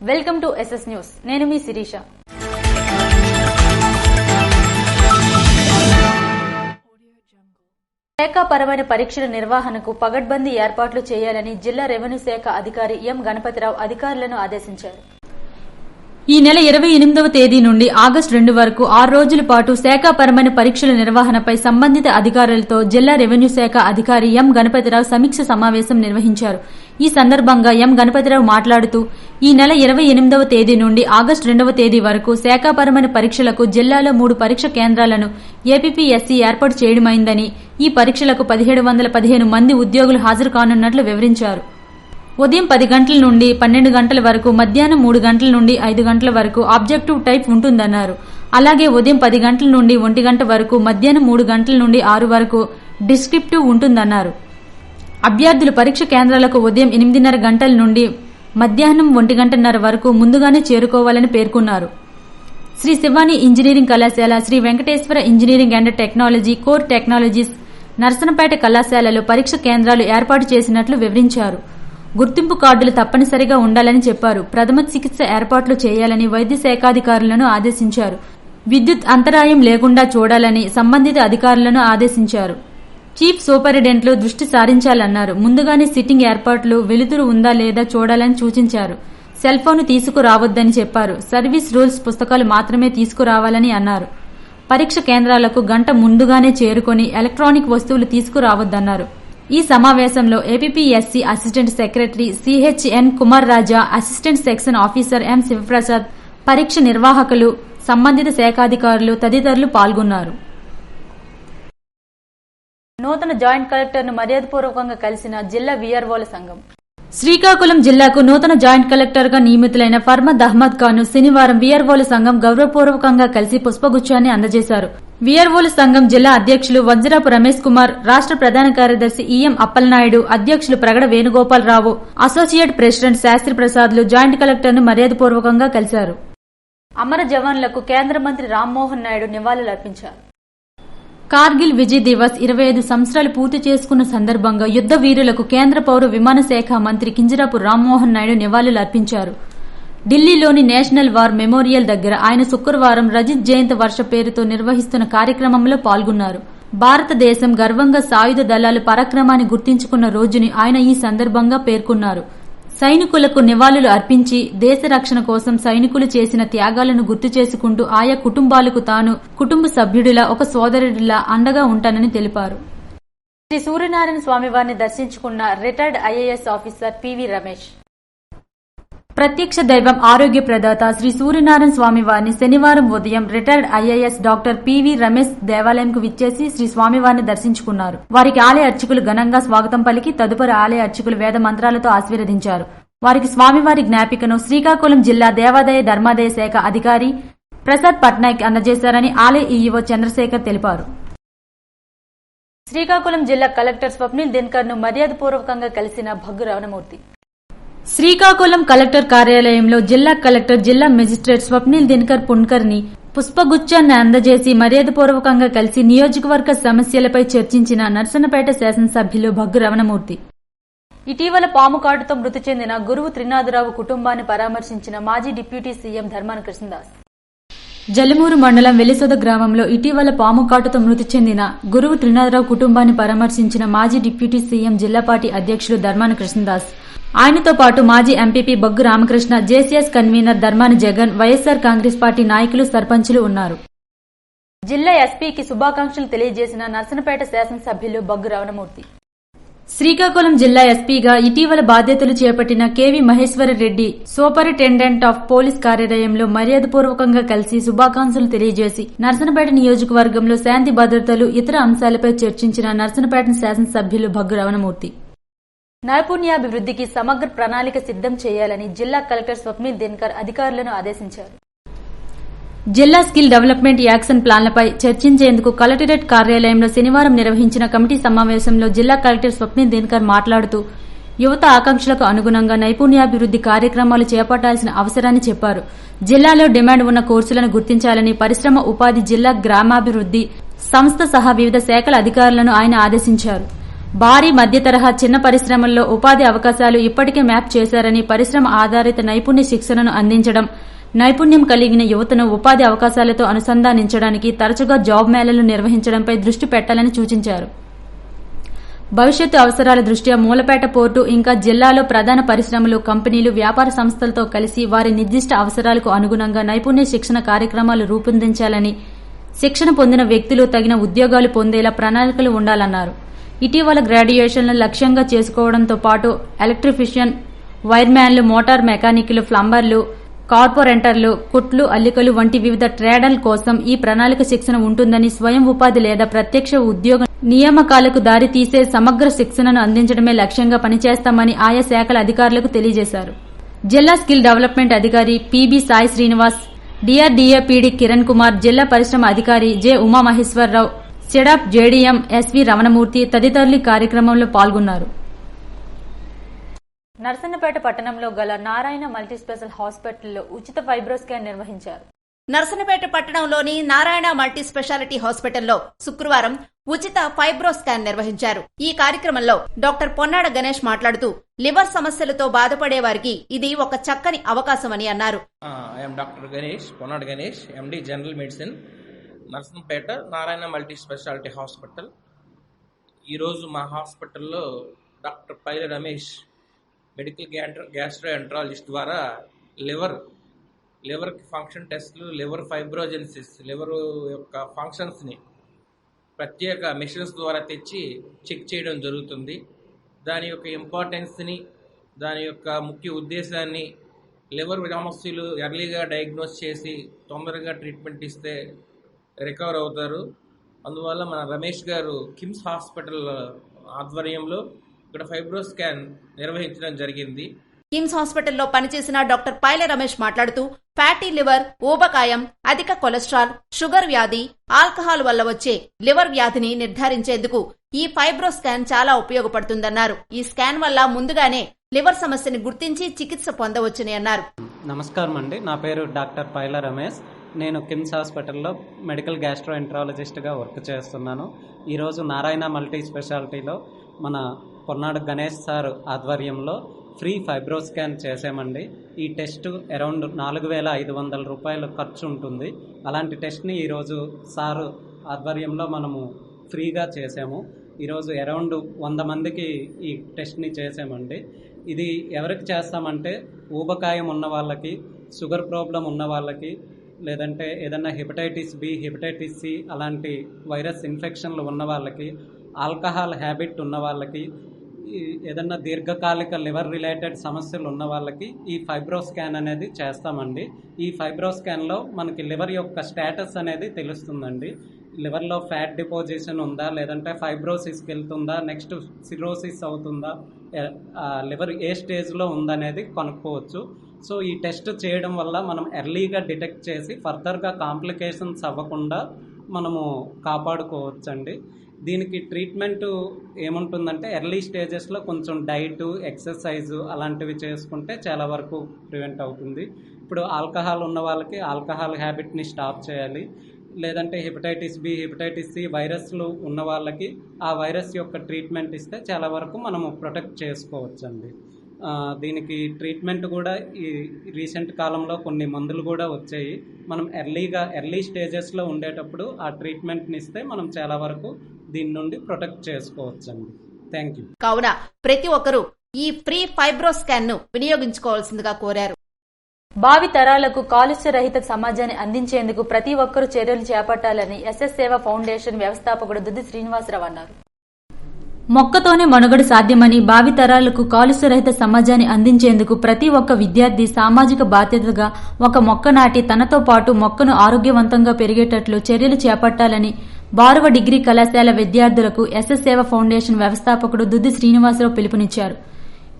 Welcome to SS news. నేను మీ శిరీష. శాఖాపరమైన పరీక్షల నిర్వహణకు పగడ్బందీ ఏర్పాట్లు చేయాలని జిల్లా రెవెన్యూ శాఖ అధికారి ఎం గణపతిరావు అధికారులను ఆదేశించారు. ఈ నెల 28వ తేదీ నుండి ఆగస్టు 2 వరకు 6 రోజుల పాటు శాఖాపరమైన పరీక్షల నిర్వహణపై సంబంధిత అధికారులతో జిల్లా రెవెన్యూ శాఖ అధికారి ఎం గణపతిరావు సమీక్ష సమావేశం నిర్వహించారు. ఈ సందర్భంగా ఎం గణపతిరావు మాట్లాడుతూ ఈ నెల 28వ తేదీ నుండి ఆగస్టు 2వ తేదీ వరకు శాఖాపరమైన పరీక్షలకు జిల్లాలో 3 పరీక్ష కేంద్రాలను ఏపీపీఎస్సీ ఏర్పాటు చేయడమైందని, ఈ పరీక్షలకు 1715 మంది ఉద్యోగులు హాజరు కానున్నట్లు వివరించారు. ఉదయం 10 గంటల నుండి 12 గంటల వరకు, మధ్యాహ్నం 3 గంటల నుండి 5 గంటల వరకు ఆబ్జెక్టివ్ టైప్ ఉంటుందన్నారు. అలాగే ఉదయం 10 గంటల నుండి 1 గంట వరకు, మధ్యాహ్నం 3 గంటల నుండి 6 వరకు డిస్క్రిప్టివ్ ఉంటుందన్నారు. అభ్యర్థులు పరీక్ష కేంద్రాలకు ఉదయం 8:30 గంటల నుండి మధ్యాహ్నం 1 గంటన్నర వరకు ముందుగానే చేరుకోవాలని పేర్కొన్నారు. శ్రీ శివాని ఇంజనీరింగ్ కళాశాల, Shri Venkateswara engineering and technology core technologies, Narsanapeta కళాశాలలో పరీక్ష కేంద్రాలు ఏర్పాటు చేసినట్లు వివరించారు. గుర్తింపు కార్డులు తప్పనిసరిగా ఉండాలని చెప్పారు. ప్రథమ చికిత్స ఏర్పాట్లు చేయాలని వైద్య శాఖాధికారులను ఆదేశించారు. విద్యుత్ అంతరాయం లేకుండా చూడాలని సంబంధిత అధికారులను ఆదేశించారు. చీఫ్ సూపరింటెండెంట్లు దృష్టి సారించాలన్నారు. ముందుగానే సిట్టింగ్ ఏర్పాట్లు, వెలుతురు ఉందా లేదా చూడాలని సూచించారు. సెల్ ఫోన్ తీసుకురావద్దని చెప్పారు. సర్వీస్ రూల్స్ పుస్తకాలు మాత్రమే తీసుకురావాలని అన్నారు. పరీక్ష కేంద్రాలకు గంట ముందుగానే చేరుకొని ఎలక్ట్రానిక్ వస్తువులు తీసుకురావద్దన్నారు. ఈ సమావేశంలో APPSC assistant secretary CHN Kumar Raja, assistant section officer M Shivaprasad, పరీక్ష నిర్వాహకులు, సంబంధిత శాఖాధికారులు తదితరులు పాల్గొన్నారు. నూతన జాయింట్ కలెక్టర్ను మర్యాదపూర్వకంగా కలిసిన జిల్లా వీఆర్ఓల సంఘం. శ్రీకాకుళం జిల్లాకు నూతన జాయింట్ కలెక్టర్ గా నియమితులైన ఫర్మద్ అహ్మద్ ఖాన్ శనివారం వీఆర్ఓల సంఘం గౌరవపూర్వకంగా కలిసి పుష్పగుచ్చాన్ని అందజేశారు. వీఆర్ఓల సంఘం జిల్లా అధ్యక్షులు వజ్రపు రమేష్ కుమార్, రాష్ట్ర ప్రధాన కార్యదర్శి ఈఎం అప్పలనాయుడు, అధ్యక్షులు ప్రగడ వేణుగోపాలరావు, అసోసియేట్ ప్రెసిడెంట్ శాస్త్రి ప్రసాద్లు జాయింట్ కలెక్టర్ను మర్యాదపూర్వకంగా కలిశారు. అమర జవాన్లకు కేంద్ర మంత్రి రామ్మోహన్ నాయుడు నివాళులర్పించారు. కార్గిల్ విజయ్ దివస్ 25 సంవత్సరాలు పూర్తి చేసుకున్న సందర్భంగా యుద్ద వీరులకు కేంద్ర పౌర విమాన శాఖ మంత్రి కింజరాపు రామ్మోహన్ నాయుడు నివాళులర్పించారు. ఢిల్లీలోని నేషనల్ వార్ మెమోరియల్ దగ్గర ఆయన శుక్రవారం రజిత్ జయంతి వర్ష పేరుతో నిర్వహిస్తున్న కార్యక్రమంలో పాల్గొన్నారు. భారతదేశం గర్వంగా సాయుధ దళాలు పరాక్రమాన్ని గుర్తించుకున్న రోజుని ఆయన ఈ సందర్భంగా పేర్కొన్నారు. సైనికులకు నివాళులు అర్పించి దేశ రక్షణ కోసం సైనికులు చేసిన త్యాగాలను గుర్తు చేసుకుంటూ ఆయా కుటుంబాలకు తాను కుటుంబ సభ్యుడిలా, ఒక సోదరుడిలా అండగా ఉంటానని తెలిపారు. శ్రీ సూర్యనారాయణ స్వామివారిని దర్శించుకున్న retired IAS officer PV Ramesh. ప్రత్యక్ష దైవం, ఆరోగ్య ప్రదాత శ్రీ సూర్యనారాయణ స్వామివారిని శనివారం ఉదయం retired IAS doctor PV Ramesh దేవాలయంకు విచ్చేసి శ్రీ స్వామివారిని దర్శించుకున్నారు. వారికి ఆలయ అర్చకులు ఘనంగా స్వాగతం పలికి తదుపరి ఆలయ అర్చకులు వేద మంత్రాలతో ఆశీర్వదించారు. వారికి స్వామివారి జ్ఞాపికను శ్రీకాకుళం జిల్లా దేవాదాయ ధర్మాదాయ శాఖ అధికారి ప్రసాద్ పట్నాయక్ అందజేశారని ఆలయ ఈఈఓ చంద్రశేఖర్ తెలిపారు. శ్రీకాకుళం జిల్లా కలెక్టర్ స్వప్నిల్ దినకర్ ను మర్యాదపూర్వకంగా కలిసిన భగ్గు రమణమూర్తి. శ్రీకాకుళం కలెక్టర్ కార్యాలయంలో జిల్లా కలెక్టర్, జిల్లా మెజిస్ట్రేట్ స్వప్నిల్ దినకర్ పుణ్కర్ ని పుష్పగుచ్చాన్ని అందజేసి మర్యాదపూర్వకంగా కలిసి నియోజకవర్గ సమస్యలపై చర్చించిన నర్సనపేట శాసనసభ్యులు భగ్గు రమణమూర్తి. ఇటీవల పాము కాటుతో మృతి చెందిన గురువు త్రినాథరావు కుటుంబాన్ని పరామర్శించిన మాజీ డిప్యూటీ సీఎం ధర్మాన కృష్ణదాస్. జలమూరు మండలం వెలిసొద గ్రామంలో ఇటీవల పాము కాటుతో మృతి చెందిన గురువు త్రినాథరావు కుటుంబాన్ని పరామర్శించిన మాజీ డిప్యూటీ సీఎం జిల్లా పార్టీ అధ్యక్షులు ధర్మాన కృష్ణదాస్, ఆయనతో పాటు మాజీ ఎంపీపీ బొగ్గు Ramakrishna, JCS convener Dharmana Jagan, YSR Congress party నాయకులు, సర్పంచులు ఉన్నారు. జిల్లా ఎస్పీకి శుభాకాంక్షలు తెలియజేసిన నర్సనపేట శాసనసభ్యులు బొగ్గు రమణమూర్తి. శ్రీకాకుళం జిల్లా ఎస్పీగా ఇటీవల బాధ్యతలు చేపట్టిన K V Maheswara Reddy superintendent of police కార్యాలయంలో మర్యాదపూర్వకంగా కలిసి శుభాకాంక్షలు తెలియజేసి నర్సనపేట నియోజకవర్గంలో శాంతి భద్రతలు, ఇతర అంశాలపై చర్చించిన నర్సనపేట శాసనసభ్యులు బొగ్గు రమణమూర్తి. నైపుణ్యాభివృద్ధికి సమగ్ర ప్రణాళిక సిద్దం చేయాలని జిల్లా కలెక్టర్ స్వప్నిల్ దినకర్ అధికారులను ఆదేశించారు. జిల్లా స్కిల్ డెవలప్మెంట్ యాక్షన్ ప్లాన్లపై చర్చించేందుకు కలెక్టరేట్ కార్యాలయంలో శనివారం నిర్వహించిన కమిటీ సమావేశంలో జిల్లా కలెక్టర్ స్వప్నిల్ దినకర్ మాట్లాడుతూ యువత ఆకాంక్షలకు అనుగుణంగా నైపుణ్యాభివృద్ది కార్యక్రమాలు చేపట్టాల్సిన అవసరాన్ని చెప్పారు. జిల్లాలో డిమాండ్ ఉన్న కోర్సులను గుర్తించాలని పరిశ్రమ, ఉపాధి, జిల్లా గ్రామాభివృద్ది సంస్థ సహా వివిధ శాఖల అధికారులను ఆయన ఆదేశించారు. భారీ మధ్య తరహా చిన్న పరిశ్రమల్లో ఉపాధి అవకాశాలు ఇప్పటికే మ్యాప్ చేశారని, పరిశ్రమ ఆధారిత నైపుణ్య శిక్షణను అందించడం, నైపుణ్యం కలిగిన యువతను ఉపాధి అవకాశాలతో అనుసంధానించడానికి తరచుగా జాబ్ మేళలు నిర్వహించడంపై దృష్టి పెట్టాలని సూచించారు. భవిష్యత్తు అవసరాల దృష్ట్యా మూలపేట పోర్టు ఇంకా జిల్లాలో ప్రధాన పరిశ్రమలు, కంపెనీలు, వ్యాపార సంస్థలతో కలిసి వారి నిర్దిష్ట అవసరాలకు అనుగుణంగా నైపుణ్య శిక్షణ కార్యక్రమాలు రూపొందించాలని, శిక్షణ పొందిన వ్యక్తులు తగిన ఉద్యోగాలు పొందేలా ప్రణాళికలు ఉండాలన్నారు. ఇటీవల గ్రాడ్యుయేషన్లను లక్ష్యంగా చేసుకోవడంతో పాటు ఎలక్ట్రీషియన్, వైర్మ్యాన్లు, మోటార్ మెకానిక్లు, ప్లంబర్లు, కార్పొరేటర్లు, కుట్లు, అల్లికలు వంటి వివిధ ట్రేడల కోసం ఈ ప్రణాళిక శిక్షణ ఉంటుందని, స్వయం ఉపాధి లేదా ప్రత్యక్ష ఉద్యోగ నియామకాలకు దారి తీసే సమగ్ర శిక్షణను అందించడమే లక్ష్యంగా పనిచేస్తామని ఆయా శాఖల అధికారులకు తెలియజేశారు. జిల్లా స్కిల్ డెవలప్మెంట్ అధికారి P B Sai Srinivas, DRDA PD Kiran Kumar, జిల్లా పరిశ్రమ అధికారి J Umamaheswara Rao, SEEDAP JDM S V Ramanamurthy తదితరులు కార్యక్రమంలో పాల్గొన్నారు. నర్సన్నపేట పట్టణంలో గల నారాయణ మల్టీస్పెషల్ హాస్పిటల్లో ఉచిత ఫైబ్రో స్కాన్ నిర్వహించారు. నర్సన్నపేట పట్టణంలోని నారాయణ మల్టీ స్పెషాలిటీ హాస్పిటల్లో శుక్రవారం ఉచిత ఫైబ్రో స్కాన్ నిర్వహించారు. ఈ కార్యక్రమంలో డాక్టర్ పొన్నాడ గణేష్ మాట్లాడుతూ లివర్ సమస్యలతో బాధపడే వారికి ఇది ఒక చక్కని అవకాశమని అన్నారు. Doctor Ganesh, Ponnada Ganesh, MD general medicine, Narasannapeta Narayana multi specialty hospital. ఈరోజు మా హాస్పిటల్లో doctor Paila Ramesh medical gastroenterologist ద్వారా లివర్ ఫంక్షన్ టెస్టులు, లివర్ ఫైబ్రోజెన్సిస్, లివర్ యొక్క ఫంక్షన్స్ని ప్రత్యేక మెషిన్స్ ద్వారా తెచ్చి చెక్ చేయడం జరుగుతుంది. దాని యొక్క ఇంపార్టెన్స్ని, దాని యొక్క ముఖ్య ఉద్దేశాన్ని, లివర్ సమస్యలు ఎర్లీగా డయాగ్నోస్ చేసి తొందరగా ట్రీట్మెంట్ ఇస్తే రికవర్ అవుతారు. అందువల్ల మన రమేష్ గారు కిమ్స్ హాస్పిటల్ ఆధ్వర్యంలో ఇక్కడ ఫైబ్రో స్కాన్ నిర్వహించడం జరిగింది. కిమ్స్ హాస్పిటల్లో పనిచేసిన డాక్టర్ పైల రమేష్ మాట్లాడుతూ ఫ్యాటీ లివర్, ఊబకాయం, అధిక కొలెస్ట్రాల్, షుగర్ వ్యాధి, ఆల్కహాల్ వల్ల వచ్చే లివర్ వ్యాధిని నిర్ధారించేందుకు ఈ ఫైబ్రో స్కాన్ చాలా ఉపయోగపడుతుందన్నారు. ఈ స్కాన్ వల్ల ముందుగానే లివర్ సమస్యని గుర్తించి చికిత్స పొందవచ్చని అన్నారు. నమస్కారం అండి, నా పేరు డాక్టర్ పైల రమేష్. నేను కిమ్స్ హాస్పిటల్లో మెడికల్ గ్యాస్ట్రో ఎంట్రాలజిస్ట్గా వర్క్ చేస్తున్నాను. ఈరోజు నారాయణ మల్టీ స్పెషాలిటీలో మన పొన్నాడు గణేష్ సార్ ఆధ్వర్యంలో ఫ్రీ ఫైబ్రో స్కాన్ చేసామండి. ఈ టెస్ట్ అరౌండ్ 4,500 రూపాయలు ఖర్చు ఉంటుంది. అలాంటి టెస్ట్ని ఈరోజు సార్ ఆధ్వర్యంలో మనము ఫ్రీగా చేసాము. ఈరోజు అరౌండ్ 100 మందికి ఈ టెస్ట్ని చేసామండి. ఇది ఎవరికి చేస్తామంటే ఊబకాయం ఉన్న వాళ్ళకి, షుగర్ ప్రాబ్లం ఉన్న వాళ్ళకి, లేదంటే ఏదన్నా హెపటైటిస్ బి, హెపటైటిస్ సి అలాంటి వైరస్ ఇన్ఫెక్షన్లు ఉన్న వాళ్ళకి, ఆల్కహాల్ హ్యాబిట్ ఉన్న వాళ్ళకి, ఏదన్నా దీర్ఘకాలిక లివర్ రిలేటెడ్ సమస్యలు ఉన్న వాళ్ళకి ఈ ఫైబ్రో స్కాన్ అనేది చేస్తామండి. ఈ ఫైబ్రో స్కాన్లో మనకి లివర్ యొక్క స్టేటస్ అనేది తెలుస్తుందండి. లివర్లో ఫ్యాట్ డిపోజిషన్ ఉందా, లేదంటే ఫైబ్రోసిస్కి వెళ్తుందా, నెక్స్ట్ సిరోసిస్ అవుతుందా, లివర్ ఏ స్టేజ్లో ఉందనేది కనుక్కోవచ్చు. సో ఈ టెస్ట్ చేయడం వల్ల మనం ఎర్లీగా డిటెక్ట్ చేసి ఫర్దర్గా కాంప్లికేషన్స్ అవ్వకుండా మనము కాపాడుకోవచ్చండి. దీనికి ట్రీట్మెంట్ ఏముంటుందంటే ఎర్లీ స్టేజెస్లో కొంచెం డైట్, ఎక్సర్సైజు అలాంటివి చేసుకుంటే చాలా వరకు ప్రివెంట్ అవుతుంది. ఇప్పుడు ఆల్కహాల్ ఉన్న వాళ్ళకి ఆల్కహాల్ హ్యాబిట్ని స్టాప్ చేయాలి. లేదంటే హెపటైటిస్ బి, హెపటైటిస్ సి వైరస్లు ఉన్న వాళ్ళకి ఆ వైరస్ యొక్క ట్రీట్మెంట్ ఇస్తే చాలా వరకు మనము ప్రొటెక్ట్ చేసుకోవచ్చండి. దీనికి ట్రీట్మెంట్ కూడా ఈ రీసెంట్ కాలంలో కొన్ని మందులు కూడా వచ్చాయి. మనం ఎర్లీ స్టేజెస్లో ఉండేటప్పుడు ఆ ట్రీట్మెంట్ని ఇస్తే మనం చాలా వరకు దీని నుండి ప్రొటెక్ట్ చేసుకోవచ్చండి. Thank you. కావున ప్రతి ఒక్కరూ ఈ ఫ్రీ ఫైబ్రో స్కాన్ ను వినియోగించుకోవాల్సిందిగా కోరారు. భావి తరాలకు కాలుష్య రహిత సమాజాన్ని అందించేందుకు ప్రతి ఒక్కరూ చర్యలు చేపట్టాలని ఎస్ఎస్ సేవ ఫౌండేషన్ వ్యవస్థాపకుడు దుద్ది శ్రీనివాసరావు అన్నారు. మొక్కతోనే మనుగడ సాధ్యమని, భావి తరాలకు కాలుష్య రహిత సమాజాన్ని అందించేందుకు ప్రతి ఒక్క విద్యార్థి సామాజిక బాధ్యతగా ఒక మొక్క నాటి తనతో పాటు మొక్కను ఆరోగ్యవంతంగా పెరిగేటట్లు చర్యలు చేపట్టాలని బారువ డిగ్రీ కళాశాల విద్యార్థులకు ఎస్ఎస్ సేవ ఫౌండేషన్ వ్యవస్థాపకుడు దుద్ది శ్రీనివాసరావు పిలుపునిచ్చారు.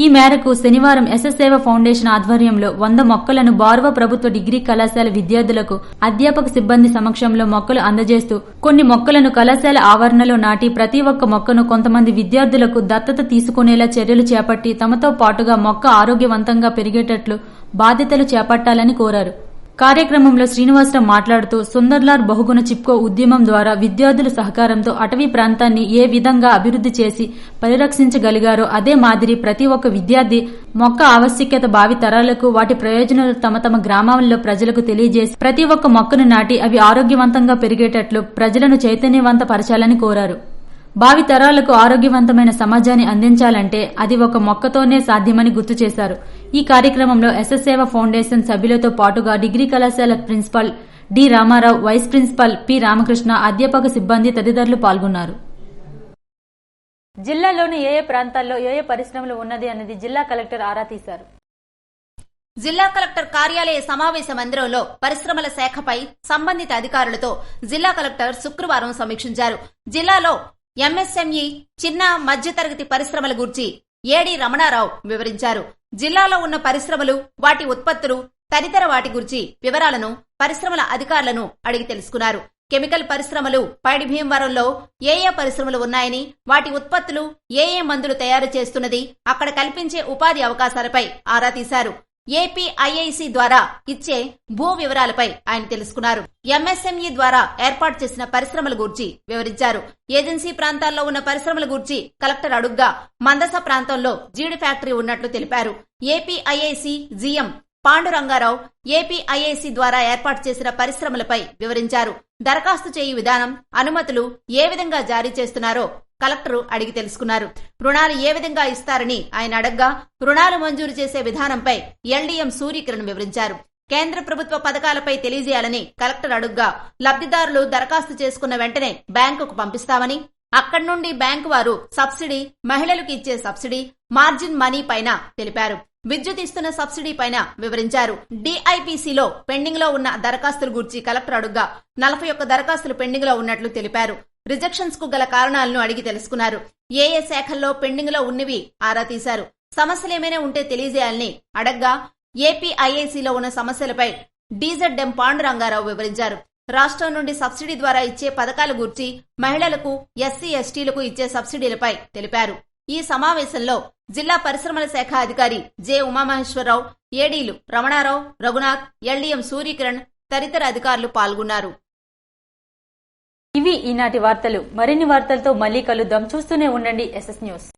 ఈ మేరకు శనివారం ఎస్ఎస్ సేవ ఫౌండేషన్ ఆధ్వర్యంలో 100 మొక్కలను బారువ ప్రభుత్వ డిగ్రీ కళాశాల విద్యార్థులకు అధ్యాపక సిబ్బంది సమక్షంలో మొక్కలు అందజేస్తూ కొన్ని మొక్కలను కళాశాల ఆవరణలో నాటి ప్రతి ఒక్క మొక్కను కొంతమంది విద్యార్థులకు దత్తత తీసుకునేలా చర్యలు చేపట్టి తమతో పాటుగా మొక్క ఆరోగ్యవంతంగా పెరిగేటట్లు బాధ్యతలు చేపట్టాలని కోరారు. కార్యక్రమంలో శ్రీనివాసరావు మాట్లాడుతూ సుందర్లాల్ బహుగుణ చిప్కో ఉద్యమం ద్వారా విద్యార్థుల సహకారంతో అటవీ ప్రాంతాన్ని ఏ విధంగా అభివృద్ధి చేసి పరిరక్షించగలిగారో అదే మాదిరి ప్రతి ఒక్క విద్యార్థి మొక్క ఆవశ్యకత భావి తరాలకు వాటి ప్రయోజనాలు తమ తమ గ్రామాల్లో ప్రజలకు తెలియజేసి ప్రతి ఒక్క మొక్కను నాటి అవి ఆరోగ్యవంతంగా పెరిగేటట్లు ప్రజలను చైతన్యవంతపరచాలని కోరారు. భావి తరాలకు ఆరోగ్యవంతమైన సమాజాన్ని అందించాలంటే అది ఒక మొక్కతోనే సాధ్యమని గుర్తు చేశారు. ఈ కార్యక్రమంలో ఎస్ఎస్ సేవ ఫౌండేషన్ సభ్యులతో పాటుగా డిగ్రీ కళాశాల principal D Rama Rao, vice principal P Ramakrishna, అధ్యాపక సిబ్బంది తదితరులు పాల్గొన్నారు. జిల్లాలోని ఏ ప్రాంతాల్లో ఏ పరిశ్రమలు ఉన్నది అనేది జిల్లా కలెక్టర్ ఆరా తీశారు. జిల్లా కలెక్టర్ కార్యాలయ సమావేశ మందిరంలో పరిశ్రమల శాఖపై సంబంధిత అధికారులతో జిల్లా కలెక్టర్ శుక్రవారం సమీక్షించారు. జిల్లాలో ఎంఎస్ఎంఈ చిన్న మధ్యతరగతి పరిశ్రమల గురించి ఏడీ రమణారావు వివరించారు. జిల్లాలో ఉన్న పరిశ్రమలు, వాటి ఉత్పత్తులు తదితర వాటి గురించి వివరాలను పరిశ్రమల అధికారులను అడిగి తెలుసుకున్నారు. కెమికల్ పరిశ్రమలు పైడి భీమవరంలో ఏ పరిశ్రమలు ఉన్నాయని, వాటి ఉత్పత్తులు ఏ మందులు తయారు చేస్తున్నది, అక్కడ కల్పించే ఉపాధి అవకాశాలపై ఆరా తీశారు. ఏపీఐఐసి ద్వారా ఇచ్చే భూ వివరాలపై ఆయన తెలుసుకున్నారు. ఎంఎస్ఎంఈ ద్వారా ఏర్పాటు చేసిన పరిశ్రమల గురించి వివరించారు. ఏజెన్సీ ప్రాంతాల్లో ఉన్న పరిశ్రమల గురించి కలెక్టర్ అడుగ్గా మందస ప్రాంతంలో జీడి ఫ్యాక్టరీ ఉన్నట్లు తెలిపారు. ఏపీఐఐసి జీఎం పాండురంగారావు ఏపీఐఐసి ద్వారా ఏర్పాటు చేసిన పరిశ్రమలపై వివరించారు. దరఖాస్తు చేయు విధానం, అనుమతులు ఏ విధంగా జారీ చేస్తున్నారో కలెక్టర్ అడిగి తెలుసుకున్నారు. రుణాలు ఏ విధంగా ఇస్తారని ఆయన అడగ్గా రుణాలు మంజూరు చేసే విధానంపై ఎల్డీఎం సూర్యకిరణ్ వివరించారు. కేంద్ర ప్రభుత్వ పథకాలపై తెలియజేయాలని కలెక్టర్ అడుగ్గా లబ్ధిదారులు దరఖాస్తు చేసుకున్న వెంటనే బ్యాంకుకు పంపిస్తామని, అక్కడి నుండి బ్యాంకు వారు సబ్సిడీ, మహిళలకు ఇచ్చే సబ్సిడీ, మార్జిన్ మనీ పైన తెలిపారు. విద్యుత్ ఇస్తున్న సబ్సిడీ పైన వివరించారు. డిఐపిసిలో పెండింగ్ లో ఉన్న దరఖాస్తుల గురించి కలెక్టర్ అడుగ్గా 41 దరఖాస్తులు పెండింగ్ లో ఉన్నట్లు తెలిపారు. రిజెక్షన్స్ కు గల కారణాలను అడిగి తెలుసుకున్నారు. ఏ శాఖల్లో పెండింగ్ లో ఉన్నవి ఆరా తీశారు. సమస్యలేమైనా ఉంటే తెలియజేయాలని అడగ్గా ఏపీఐఐసిలో ఉన్న సమస్యలపై డీజెడ్ఎం పాండురంగారావు వివరించారు. రాష్ట్రం నుండి సబ్సిడీ ద్వారా ఇచ్చే పథకాల గురించి, మహిళలకు, ఎస్సీ ఎస్టీలకు ఇచ్చే సబ్సిడీలపై తెలిపారు. ఈ సమావేశంలో జిల్లా పరిశ్రమల శాఖ అధికారి జె ఉమామహేశ్వరరావు, ఏడీలు రమణారావు, రఘునాథ్, ఎల్డీఎం సూర్యకిరణ్ తదితర అధికారులు పాల్గొన్నారు. ఇవి ఈనాటి వార్తలు. మరిన్ని వార్తలతో మళ్లీ కలుద్దాం. చూస్తూనే ఉండండి ఎస్ఎస్ న్యూస్.